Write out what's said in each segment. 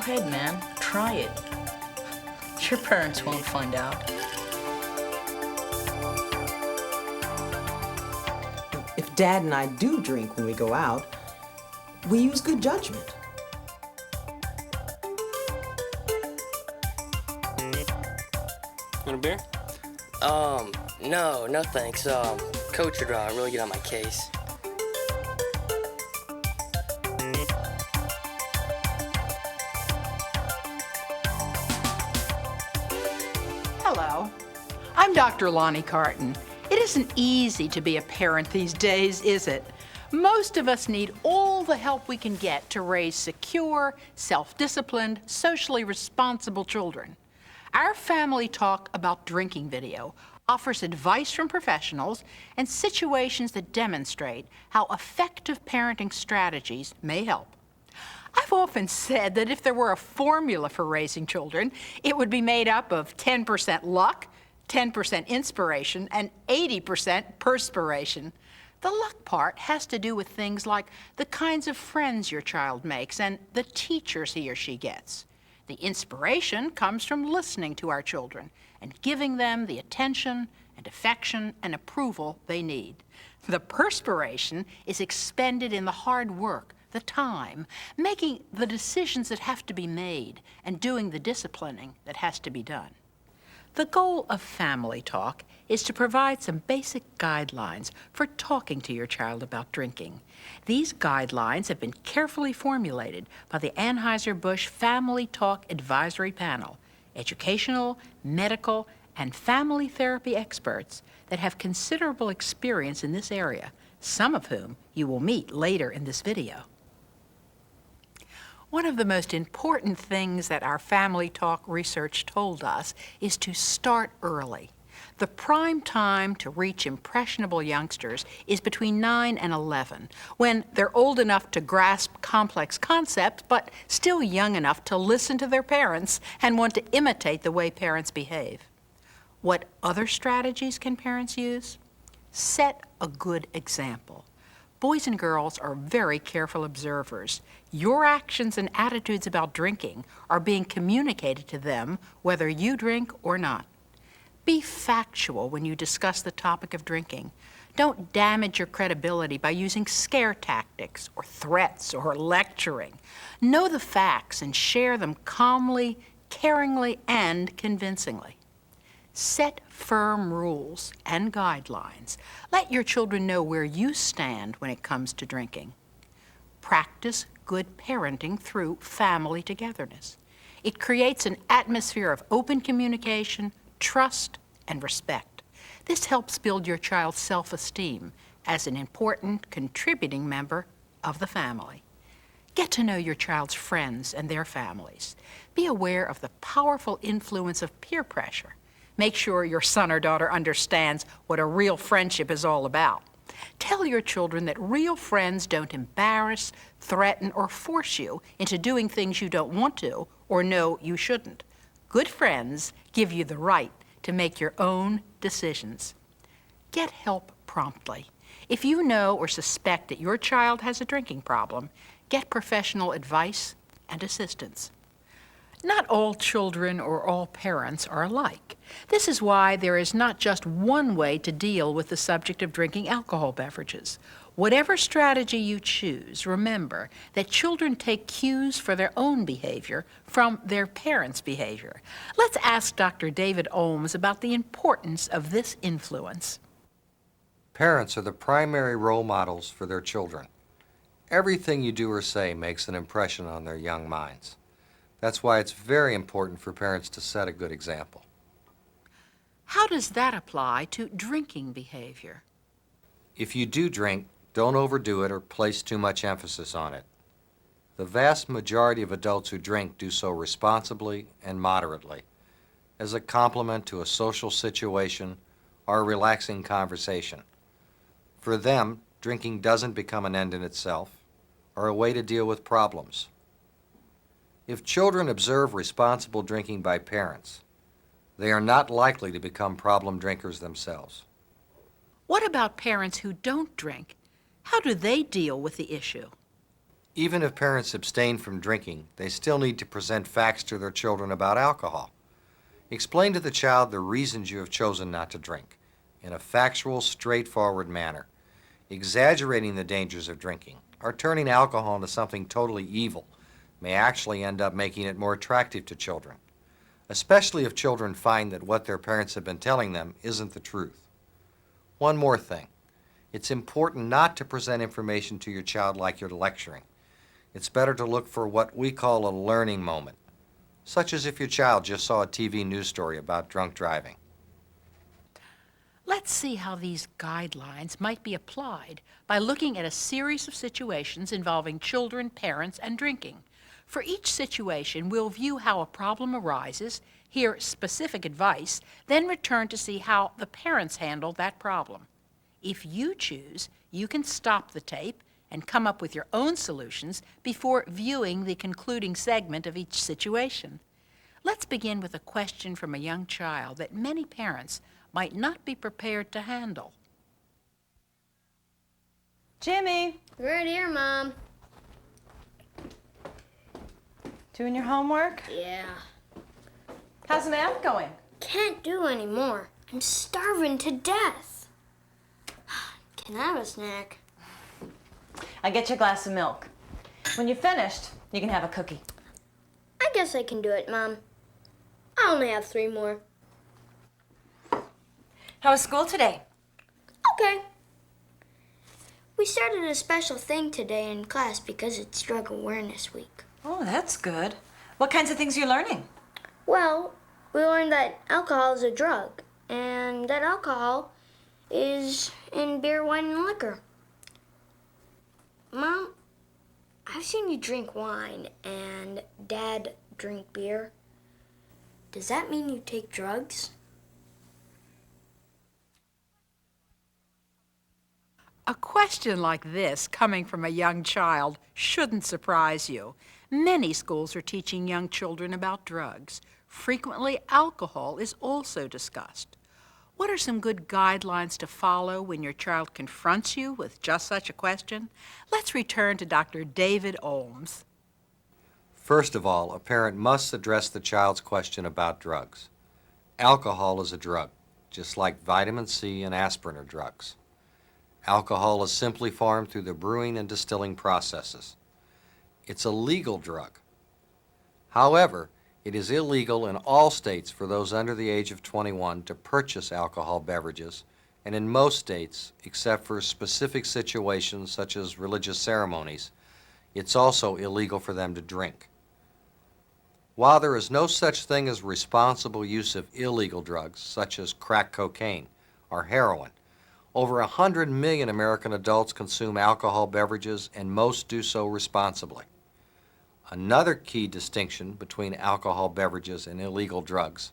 ahead, man. Try it. Your parents won't find out. If Dad and I do drink when we go out, we use good judgment. Want a beer? No thanks. Coach would really get on my case. Hello, I'm Dr. Lonnie Carton. It isn't easy to be a parent these days, is it? Most of us need all the help we can get to raise secure, self-disciplined, socially responsible children. Our Family Talk About Drinking video offers advice from professionals and situations that demonstrate how effective parenting strategies may help. I've often said that if there were a formula for raising children, it would be made up of 10% luck, 10% inspiration, and 80% perspiration. The luck part has to do with things like the kinds of friends your child makes and the teachers he or she gets. The inspiration comes from listening to our children and giving them the attention and affection and approval they need. The perspiration is expended in the hard work, the time, making the decisions that have to be made and doing the disciplining that has to be done. The goal of Family Talk is to provide some basic guidelines for talking to your child about drinking. These guidelines have been carefully formulated by the Anheiser-Busch Family Talk Advisory Panel, educational, medical, and family therapy experts that have considerable experience in this area, some of whom you will meet later in this video. One of the most important things that our Family Talk research told us is to start early. The prime time to reach impressionable youngsters is between 9 and 11, when they're old enough to grasp complex concepts, but still young enough to listen to their parents and want to imitate the way parents behave. What other strategies can parents use? Set a good example. Boys and girls are very careful observers. Your actions and attitudes about drinking are being communicated to them whether you drink or not. Be factual when you discuss the topic of drinking. Don't damage your credibility by using scare tactics or threats or lecturing. Know the facts and share them calmly, caringly, and convincingly. Set firm rules and guidelines. Let your children know where you stand when it comes to drinking. Practice good parenting through family togetherness. It creates an atmosphere of open communication, trust, and respect. This helps build your child's self-esteem as an important contributing member of the family. Get to know your child's friends and their families. Be aware of the powerful influence of peer pressure. Make sure your son or daughter understands what a real friendship is all about. Tell your children that real friends don't embarrass, threaten, or force you into doing things you don't want to or know you shouldn't. Good friends give you the right to make your own decisions. Get help promptly. If you know or suspect that your child has a drinking problem, get professional advice and assistance. Not all children or all parents are alike. This is why there is not just one way to deal with the subject of drinking alcohol beverages. Whatever strategy you choose, remember that children take cues for their own behavior from their parents' behavior. Let's ask Dr. David Olms about the importance of this influence. Parents are the primary role models for their children. Everything you do or say makes an impression on their young minds. That's why it's very important for parents to set a good example. How does that apply to drinking behavior? If you do drink, don't overdo it or place too much emphasis on it. The vast majority of adults who drink do so responsibly and moderately, as a complement to a social situation or a relaxing conversation. For them, drinking doesn't become an end in itself or a way to deal with problems. If children observe responsible drinking by parents, they are not likely to become problem drinkers themselves. What about parents who don't drink? How do they deal with the issue? Even if parents abstain from drinking, they still need to present facts to their children about alcohol. Explain to the child the reasons you have chosen not to drink in a factual, straightforward manner. Exaggerating the dangers of drinking or turning alcohol into something totally evil may actually end up making it more attractive to children, especially if children find that what their parents have been telling them isn't the truth. One more thing. It's important not to present information to your child like you're lecturing. It's better to look for what we call a learning moment, such as if your child just saw a TV news story about drunk driving. Let's see how these guidelines might be applied by looking at a series of situations involving children, parents, and drinking. For each situation, we'll view how a problem arises, hear specific advice, then return to see how the parents handle that problem. If you choose, you can stop the tape and come up with your own solutions before viewing the concluding segment of each situation. Let's begin with a question from a young child that many parents might not be prepared to handle. Jimmy, Right here, Mom. doing your homework? Yeah. How's the math going? Can't do anymore. I'm starving to death. Can I have a snack? I'll get you a glass of milk. When you're finished, you can have a cookie. I guess I can do it, Mom. I only have 3 more. How was school today? Okay. We started a special thing today in class because it's Drug Awareness Week. Oh, that's good. What kinds of things are you learning? Well, we learned that alcohol is a drug, and that alcohol is in beer, wine, and liquor. Mom, I've seen you drink wine and Dad drink beer. Does that mean you take drugs? A question like this, coming from a young child, shouldn't surprise you. Many schools are teaching young children about drugs. Frequently, alcohol is also discussed. What are some good guidelines to follow when your child confronts you with just such a question? Let's return to Dr. David Olms. First of all, a parent must address the child's question about drugs. Alcohol is a drug, just like vitamin C and aspirin are drugs. Alcohol is simply formed through the brewing and distilling processes. It's a legal drug. However, it is illegal in all states for those under the age of 21 to purchase alcohol beverages, and in most states, except for specific situations such as religious ceremonies, it's also illegal for them to drink. While there is no such thing as responsible use of illegal drugs, such as crack cocaine or heroin, over 100 million American adults consume alcohol beverages, and most do so responsibly. Another key distinction between alcohol beverages and illegal drugs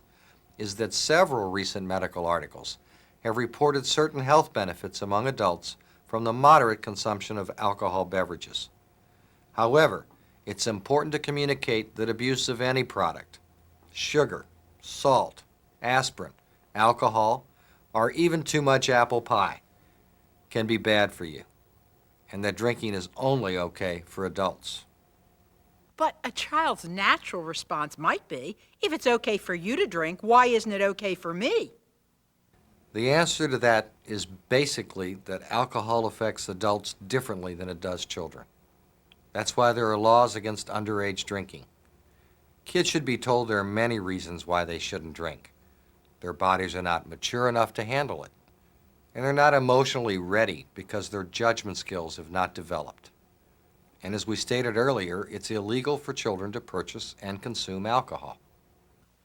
is that several recent medical articles have reported certain health benefits among adults from the moderate consumption of alcohol beverages. However, it's important to communicate that abuse of any product, sugar, salt, aspirin, alcohol, or even too much apple pie, can be bad for you, and that drinking is only okay for adults. But a child's natural response might be, if it's okay for you to drink, why isn't it okay for me? The answer to that is basically that alcohol affects adults differently than it does children. That's why there are laws against underage drinking. Kids should be told there are many reasons why they shouldn't drink. Their bodies are not mature enough to handle it, and they're not emotionally ready because their judgment skills have not developed. And as we stated earlier, it's illegal for children to purchase and consume alcohol.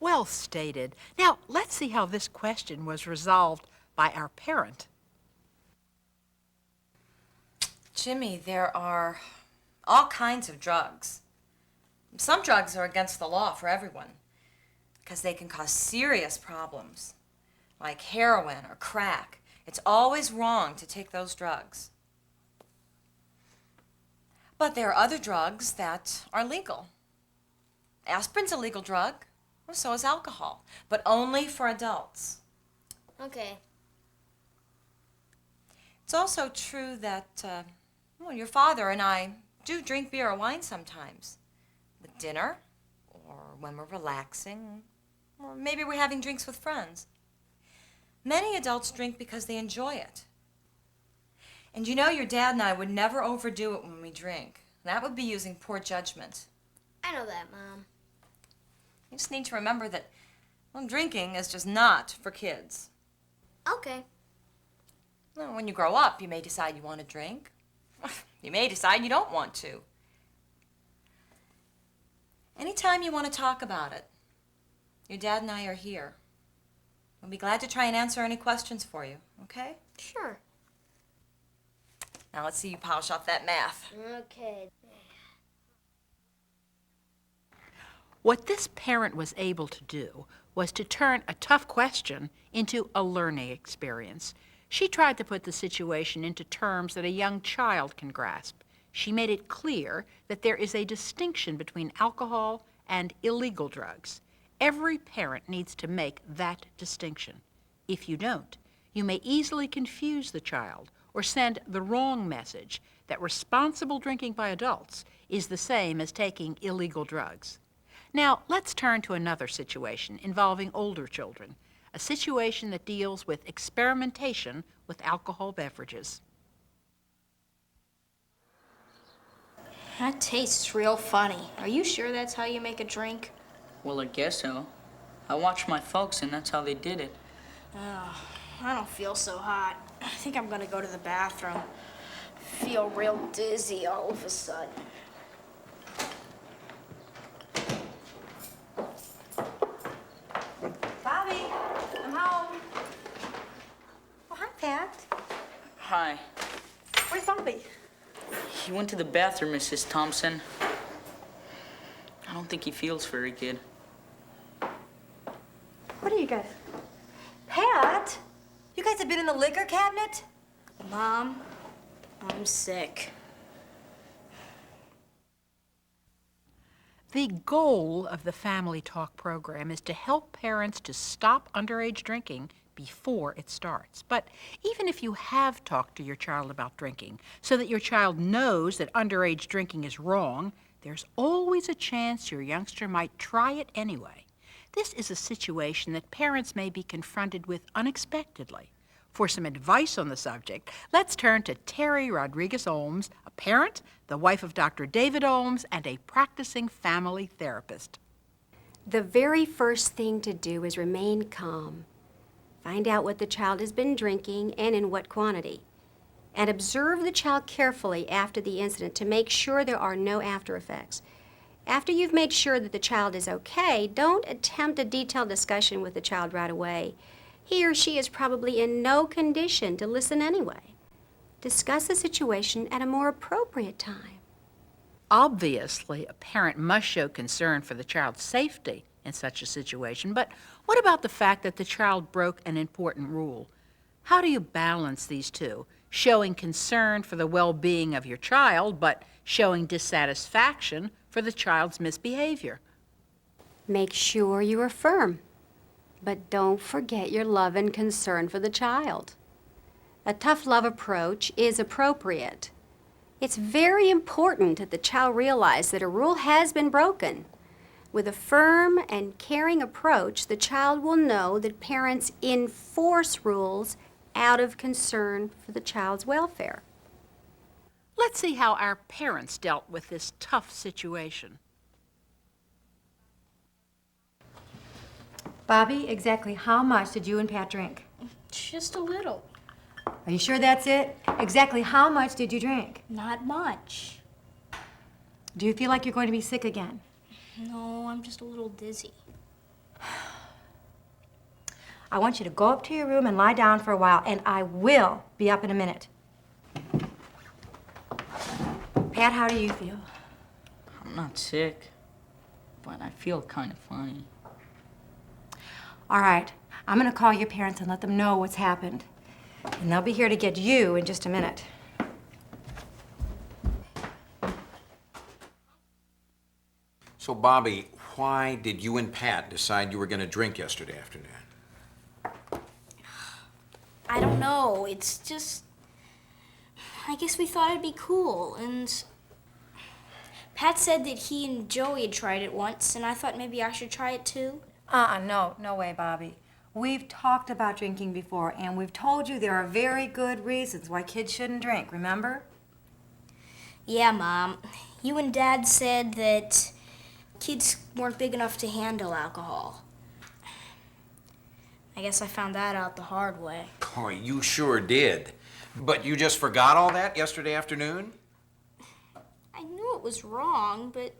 Well stated. Now, let's see how this question was resolved by our parent. Jimmy, there are all kinds of drugs. Some drugs are against the law for everyone because they can cause serious problems, like heroin or crack. It's always wrong to take those drugs. But there are other drugs that are legal. Aspirin's a legal drug, well, so is alcohol, but only for adults. Okay. It's also true that, your father and I do drink beer or wine sometimes. With dinner, or when we're relaxing, or maybe we're having drinks with friends. Many adults drink because they enjoy it. And you know your dad and I would never overdo it when we drink. That would be using poor judgment. I know that, Mom. You just need to remember that, well, drinking is just not for kids. Okay. Well, when you grow up, you may decide you want to drink. You may decide you don't want to. Anytime you want to talk about it, your dad and I are here. We'll be glad to try and answer any questions for you, okay? Sure. Now let's see you polish off that math. Okay. What this parent was able to do was to turn a tough question into a learning experience. She tried to put the situation into terms that a young child can grasp. She made it clear that there is a distinction between alcohol and illegal drugs. Every parent needs to make that distinction. If you don't, you may easily confuse the child or send the wrong message that responsible drinking by adults is the same as taking illegal drugs. Now, let's turn to another situation involving older children, a situation that deals with experimentation with alcohol beverages. That tastes real funny. Are you sure that's how you make a drink? Well, I guess so. I watched my folks, and that's how they did it. Oh, I don't feel so hot. I think I'm gonna go to the bathroom. Feel real dizzy all of a sudden. Bobby, I'm home. Oh, hi, Pat. Hi. Where's Bobby? He went to the bathroom, Mrs. Thompson. I don't think he feels very good. What do you guys? Pat? You guys have been in the liquor cabinet? Mom, I'm sick. The goal of the Family Talk program is to help parents to stop underage drinking before it starts. But even if you have talked to your child about drinking so that your child knows that underage drinking is wrong, there's always a chance your youngster might try it anyway. This is a situation that parents may be confronted with unexpectedly. For some advice on the subject, let's turn to Terry Rodriguez-Olms, a parent, the wife of Dr. David Olms, and a practicing family therapist. The very first thing to do is remain calm. Find out what the child has been drinking and in what quantity. And observe the child carefully after the incident to make sure there are no after effects. After you've made sure that the child is okay, don't attempt a detailed discussion with the child right away. He or she is probably in no condition to listen anyway. Discuss the situation at a more appropriate time. Obviously, a parent must show concern for the child's safety in such a situation, but what about the fact that the child broke an important rule? How do you balance these two, showing concern for the well-being of your child, but showing dissatisfaction for the child's misbehavior? Make sure you are firm, but don't forget your love and concern for the child. A tough love approach is appropriate. It's very important that the child realize that a rule has been broken. With a firm and caring approach, the child will know that parents enforce rules out of concern for the child's welfare. Let's see how our parents dealt with this tough situation. Bobby, exactly how much did you and Pat drink? Just a little. Are you sure that's it? Exactly how much did you drink? Not much. Do you feel like you're going to be sick again? No, I'm just a little dizzy. I want you to go up to your room and lie down for a while, and I will be up in a minute. Pat, how do you feel? I'm not sick, but I feel kind of funny. All right, I'm going to call your parents and let them know what's happened. And they'll be here to get you in just a minute. So, Bobby, why did you and Pat decide you were going to drink yesterday afternoon? I don't know. It's just... I guess we thought it'd be cool, and Pat said that he and Joey had tried it once, and I thought maybe I should try it too. No way, Bobby. We've talked about drinking before, and we've told you there are very good reasons why kids shouldn't drink, remember? Yeah, Mom. You and Dad said that kids weren't big enough to handle alcohol. I guess I found that out the hard way. Boy, you sure did. But you just forgot all that yesterday afternoon? I knew it was wrong, but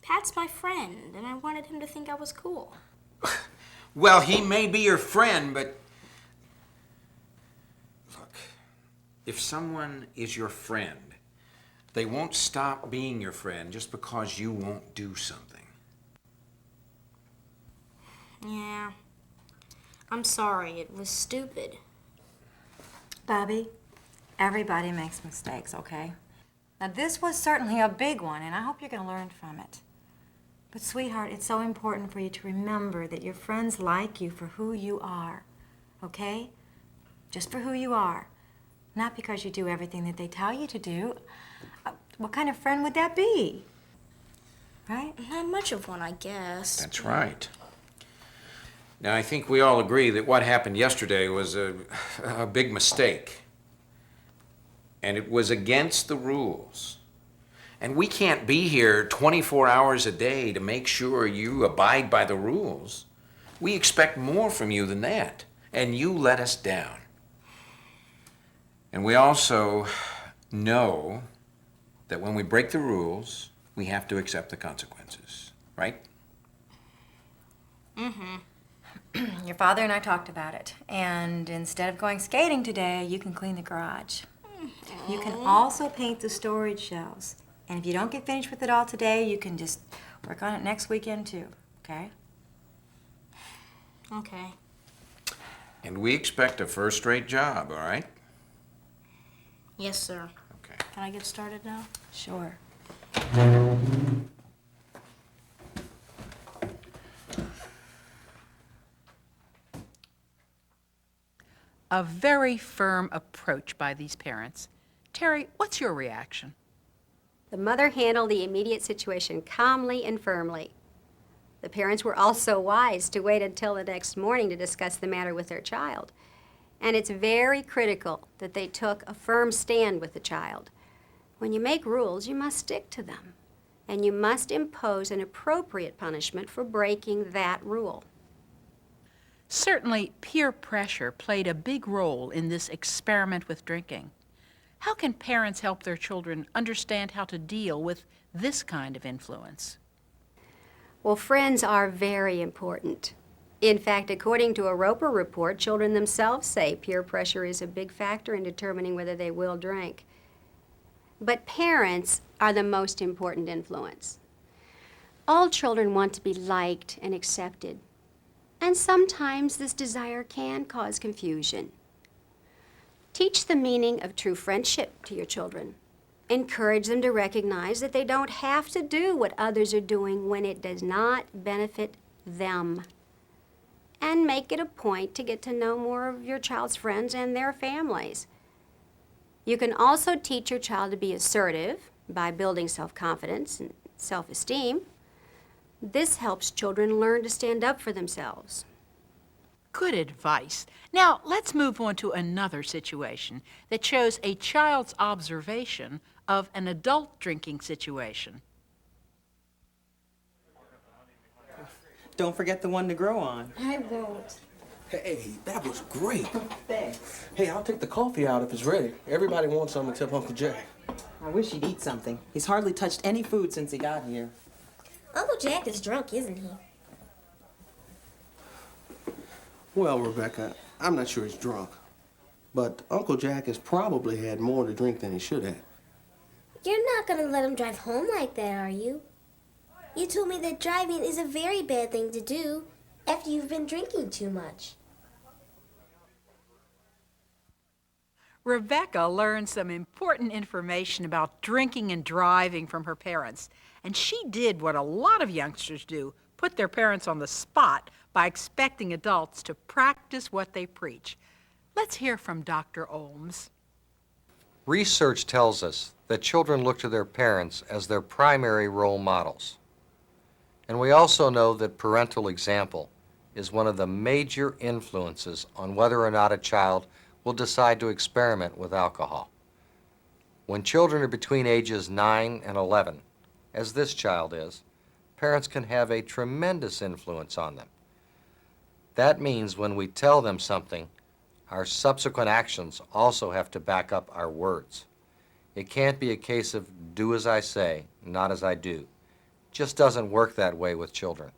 Pat's my friend, and I wanted him to think I was cool. Well, he may be your friend, but... Look, if someone is your friend, they won't stop being your friend just because you won't do something. Yeah. I'm sorry. It was stupid. Bobby, everybody makes mistakes, okay? Now, this was certainly a big one, and I hope you're going to learn from it. But, sweetheart, it's so important for you to remember that your friends like you for who you are, okay? Just for who you are. Not because you do everything that they tell you to do. What kind of friend would that be? Right? Not much of one, I guess. That's right. Now, I think we all agree that what happened yesterday was a big mistake. And it was against the rules. And we can't be here 24 hours a day to make sure you abide by the rules. We expect more from you than that. And you let us down. And we also know that when we break the rules, we have to accept the consequences, right? Mm-hmm. Your father and I talked about it. And instead of going skating today, you can clean the garage. You can also paint the storage shelves. And if you don't get finished with it all today, you can just work on it next weekend too, okay? Okay. And we expect a first-rate job, all right? Yes, sir. Okay. Can I get started now? Sure. A very firm approach by these parents. Terry, what's your reaction? The mother handled the immediate situation calmly and firmly. The parents were also wise to wait until the next morning to discuss the matter with their child. And it's very critical that they took a firm stand with the child. When you make rules, you must stick to them. And you must impose an appropriate punishment for breaking that rule. Certainly, peer pressure played a big role in this experiment with drinking. How can parents help their children understand how to deal with this kind of influence? Well, friends are very important. In fact, according to a Roper report, children themselves say peer pressure is a big factor in determining whether they will drink. But parents are the most important influence. All children want to be liked and accepted. And sometimes this desire can cause confusion. Teach the meaning of true friendship to your children. Encourage them to recognize that they don't have to do what others are doing when it does not benefit them. And make it a point to get to know more of your child's friends and their families. You can also teach your child to be assertive by building self-confidence and self-esteem. This helps children learn to stand up for themselves. Good advice. Now, let's move on to another situation that shows a child's observation of an adult drinking situation. Don't forget the one to grow on. I won't. Hey, that was great. Thanks. Hey, I'll take the coffee out if it's ready. Everybody wants some except Uncle Jay. I wish he'd eat something. He's hardly touched any food since he got here. Uncle Jack is drunk, isn't he? Well, Rebecca, I'm not sure he's drunk. But Uncle Jack has probably had more to drink than he should have. You're not gonna let him drive home like that, are you? You told me that driving is a very bad thing to do after you've been drinking too much. Rebecca learned some important information about drinking and driving from her parents, and she did what a lot of youngsters do, put their parents on the spot by expecting adults to practice what they preach. Let's hear from Dr. Olms. Research tells us that children look to their parents as their primary role models. And we also know that parental example is one of the major influences on whether or not a child will decide to experiment with alcohol. When children are between ages 9 and 11, as this child is, parents can have a tremendous influence on them. That means when we tell them something, our subsequent actions also have to back up our words. It can't be a case of do as I say, not as I do. It just doesn't work that way with children.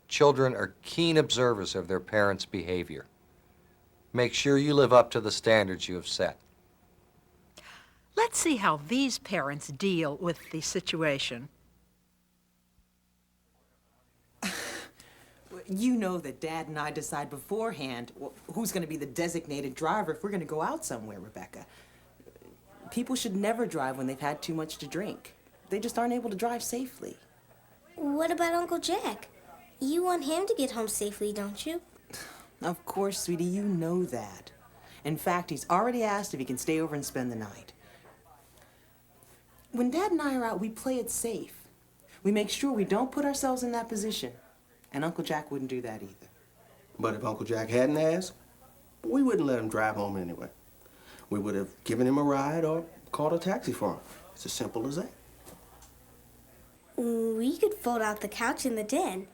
Children are keen observers of their parents' behavior. Make sure you live up to the standards you have set. Let's see how these parents deal with the situation. You know that Dad and I decide beforehand who's going to be the designated driver if we're going to go out somewhere, Rebecca. People should never drive when they've had too much to drink. They just aren't able to drive safely. What about Uncle Jack? You want him to get home safely, don't you? Of course, sweetie, you know that. In fact, he's already asked if he can stay over and spend the night. When Dad and I are out, we play it safe. We make sure we don't put ourselves in that position. And Uncle Jack wouldn't do that either. But if Uncle Jack hadn't asked, we wouldn't let him drive home anyway. We would have given him a ride or called a taxi for him. It's as simple as that. We could fold out the couch in the den,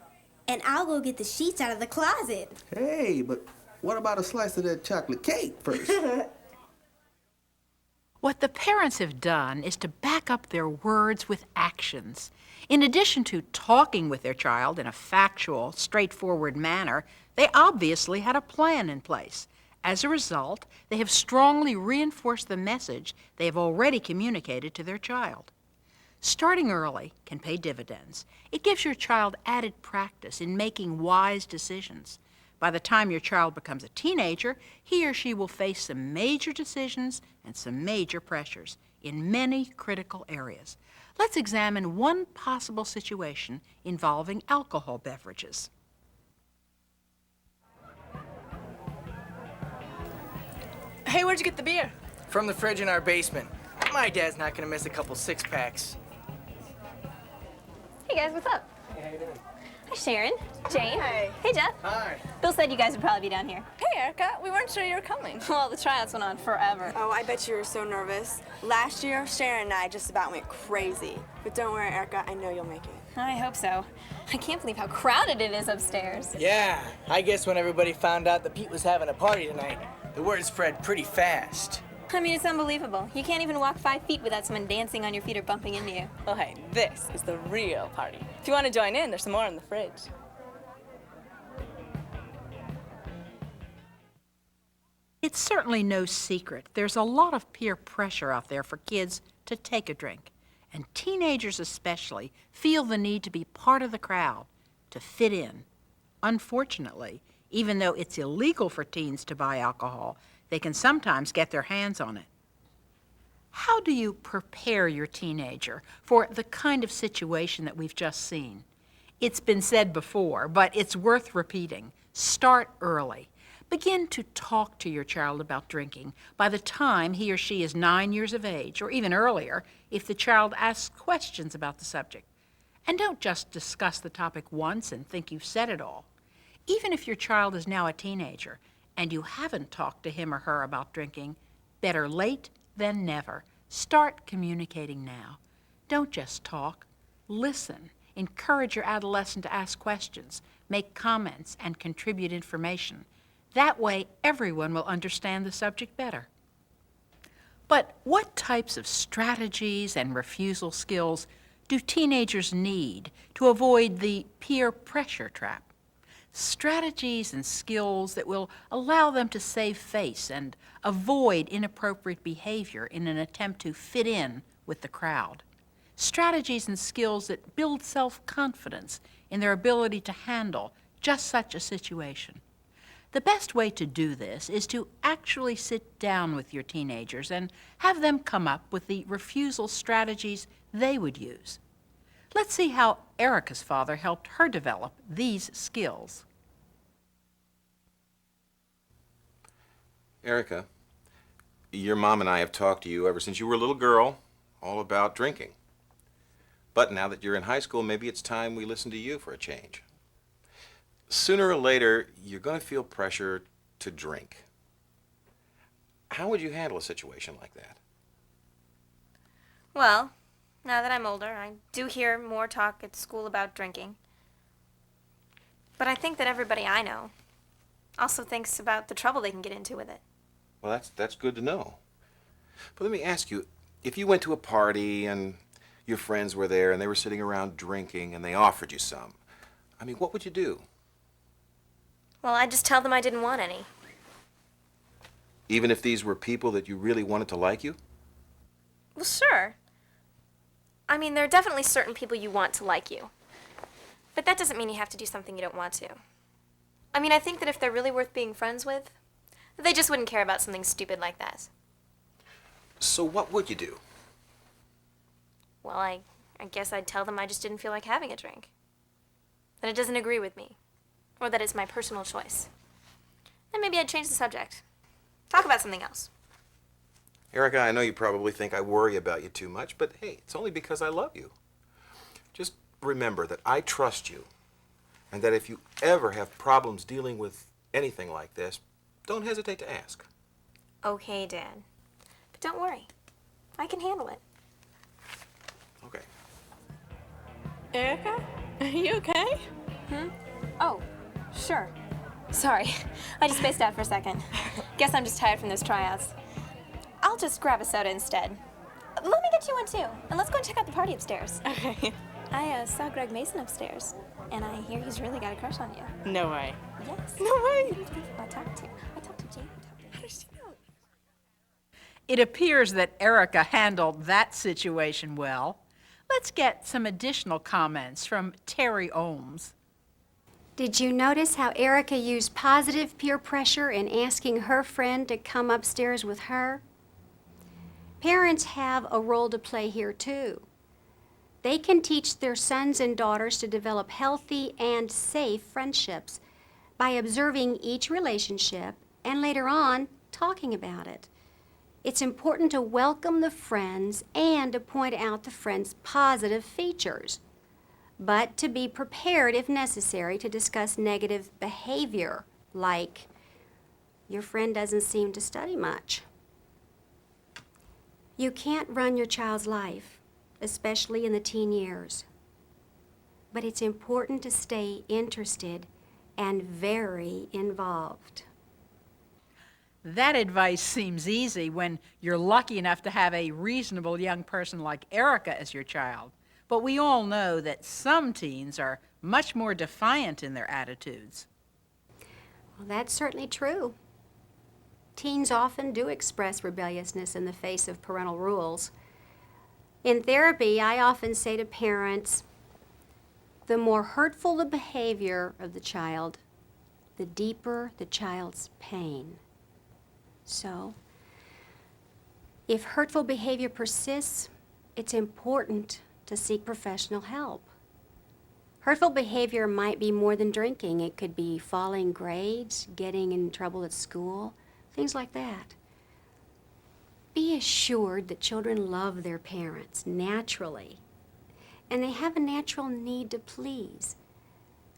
and I'll go get the sheets out of the closet. Hey, but what about a slice of that chocolate cake first? What the parents have done is to back up their words with actions. In addition to talking with their child in a factual, straightforward manner, they obviously had a plan in place. As a result, they have strongly reinforced the message they have already communicated to their child. Starting early can pay dividends. It gives your child added practice in making wise decisions. By the time your child becomes a teenager, he or she will face some major decisions and some major pressures in many critical areas. Let's examine one possible situation involving alcohol beverages. Hey, where'd you get the beer? From the fridge in our basement. My dad's not gonna miss a couple six-packs. Hey guys, what's up? Hey, how you doing? Hi Sharon, Jane. Hi. Hey Jeff. Hi. Bill said you guys would probably be down here. Hey, Erica. We weren't sure you were coming. Well, the tryouts went on forever. Oh, I bet you were so nervous. Last year, Sharon and I just about went crazy. But don't worry, Erica. I know you'll make it. I hope so. I can't believe how crowded it is upstairs. Yeah, I guess when everybody found out that Pete was having a party tonight, the word spread pretty fast. I mean, it's unbelievable. You can't even walk 5 feet without someone dancing on your feet or bumping into you. Well, hey, this is the real party. If you want to join in, there's some more in the fridge. It's certainly no secret there's a lot of peer pressure out there for kids to take a drink, and teenagers especially feel the need to be part of the crowd, to fit in. Unfortunately, even though it's illegal for teens to buy alcohol, they can sometimes get their hands on it. How do you prepare your teenager for the kind of situation that we've just seen? It's been said before, but it's worth repeating. Start early. Begin to talk to your child about drinking by the time he or she is 9 years of age, or even earlier if the child asks questions about the subject. And don't just discuss the topic once and think you've said it all. Even if your child is now a teenager and you haven't talked to him or her about drinking, better late than never. Start communicating now. Don't just talk. Listen. Encourage your adolescent to ask questions, make comments, and contribute information. That way, everyone will understand the subject better. But what types of strategies and refusal skills do teenagers need to avoid the peer pressure trap? Strategies and skills that will allow them to save face and avoid inappropriate behavior in an attempt to fit in with the crowd. Strategies and skills that build self-confidence in their ability to handle just such a situation. The best way to do this is to actually sit down with your teenagers and have them come up with the refusal strategies they would use. Let's see how Erica's father helped her develop these skills. Erica, Your mom and I have talked to you ever since you were a little girl, all about drinking. But now that you're in high school, maybe it's time we listen to you for a change. Sooner or later, you're going to feel pressure to drink. How would you handle a situation like that? Well, now that I'm older, I do hear more talk at school about drinking. But I think that everybody I know also thinks about the trouble they can get into with it. Well, that's good to know. But let me ask you, if you went to a party and your friends were there and they were sitting around drinking and they offered you some, I mean, what would you do? Well, I'd just tell them I didn't want any. Even if these were people that you really wanted to like you? Well, sure. I mean, there are definitely certain people you want to like you. But that doesn't mean you have to do something you don't want to. I mean, I think that if they're really worth being friends with, they just wouldn't care about something stupid like that. So what would you do? Well, I guess I'd tell them I just didn't feel like having a drink. That it doesn't agree with me. Or that it's my personal choice. Then maybe I'd change the subject. Talk about something else. Erica, I know you probably think I worry about you too much, but hey, it's only because I love you. Just remember that I trust you, and that if you ever have problems dealing with anything like this, don't hesitate to ask. Okay, Dad. But don't worry. I can handle it. Okay. Erica, are you okay? Oh, sure. Sorry. I just spaced out for a second. Guess I'm just tired from those tryouts. I'll just grab a soda instead. Let me get you one too. And let's go and check out the party upstairs. Okay. I saw Greg Mason upstairs. And I hear he's really got a crush on you. No way. Yes. No way. I talked to Jane. How does she know? It appears that Erica handled that situation well. Let's get some additional comments from Terry Ohms. Did you notice how Erica used positive peer pressure in asking her friend to come upstairs with her? Parents have a role to play here too. They can teach their sons and daughters to develop healthy and safe friendships by observing each relationship and later on talking about it. It's important to welcome the friends and to point out the friends' positive features, but to be prepared if necessary to discuss negative behavior, like, your friend doesn't seem to study much. You can't run your child's life, especially in the teen years, but it's important to stay interested and very involved. That advice seems easy when you're lucky enough to have a reasonable young person like Erica as your child. But we all know that some teens are much more defiant in their attitudes. Well, that's certainly true. Teens often do express rebelliousness in the face of parental rules. In therapy, I often say to parents, the more hurtful the behavior of the child, the deeper the child's pain. So, if hurtful behavior persists, it's important to seek professional help. Hurtful behavior might be more than drinking. It could be falling grades, getting in trouble at school, things like that. Be assured that children love their parents naturally, and they have a natural need to please.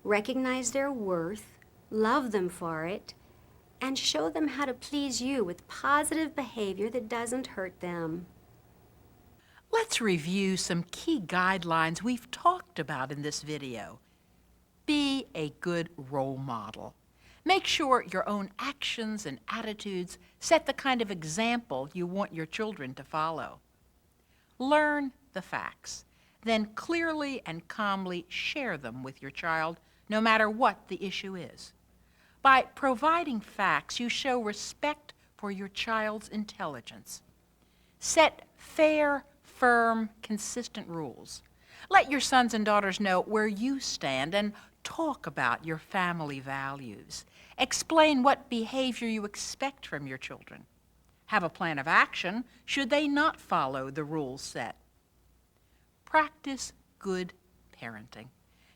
Recognize their worth, love them for it, and show them how to please you with positive behavior that doesn't hurt them. Let's review some key guidelines we've talked about in this video. Be a good role model. Make sure your own actions and attitudes set the kind of example you want your children to follow. Learn the facts, then clearly and calmly share them with your child, no matter what the issue is. By providing facts, you show respect for your child's intelligence. Set fair, firm, consistent rules. Let your sons and daughters know where you stand and talk about your family values. Explain what behavior you expect from your children. Have a plan of action should they not follow the rules set. Practice good parenting.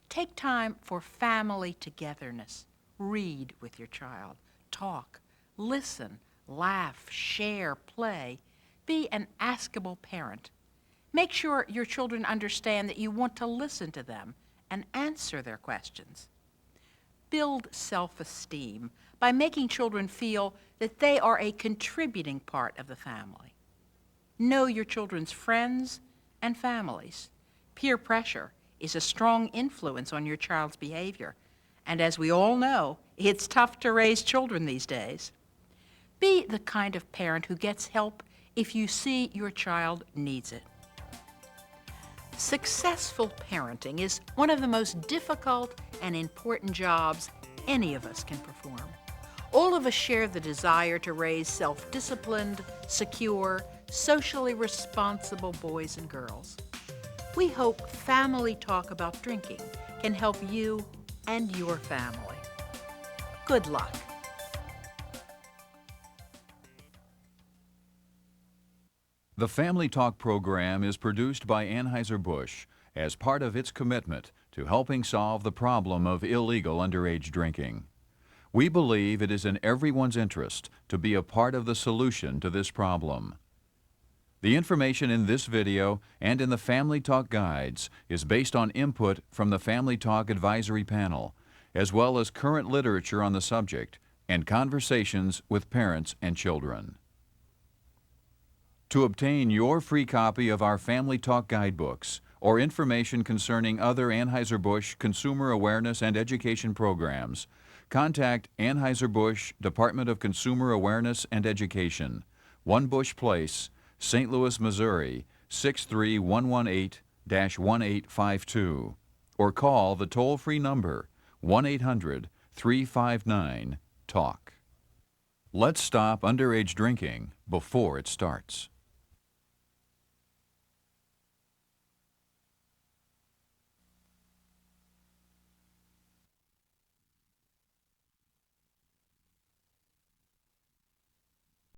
Take time for family togetherness. Read with your child. Talk. Listen. Laugh, share, play. Be an askable parent. Make sure your children understand that you want to listen to them and answer their questions. Build self-esteem by making children feel that they are a contributing part of the family. Know your children's friends and families. Peer pressure is a strong influence on your child's behavior, and as we all know, it's tough to raise children these days. Be the kind of parent who gets help if you see your child needs it. Successful parenting is one of the most difficult and important jobs any of us can perform. All of us share the desire to raise self-disciplined, secure, socially responsible boys and girls. We hope Family Talk About Drinking can help you and your family. Good luck. The Family Talk program is produced by Anheiser-Busch as part of its commitment to helping solve the problem of illegal underage drinking. We believe it is in everyone's interest to be a part of the solution to this problem. The information in this video and in the Family Talk guides is based on input from the Family Talk Advisory Panel, as well as current literature on the subject and conversations with parents and children. To obtain your free copy of our Family Talk guidebooks or information concerning other Anheuser-Busch consumer awareness and education programs, contact Anheuser-Busch Department of Consumer Awareness and Education, 1 Bush Place, St. Louis, Missouri, 63118-1852, or call the toll-free number 1-800-359-TALK. Let's stop underage drinking before it starts.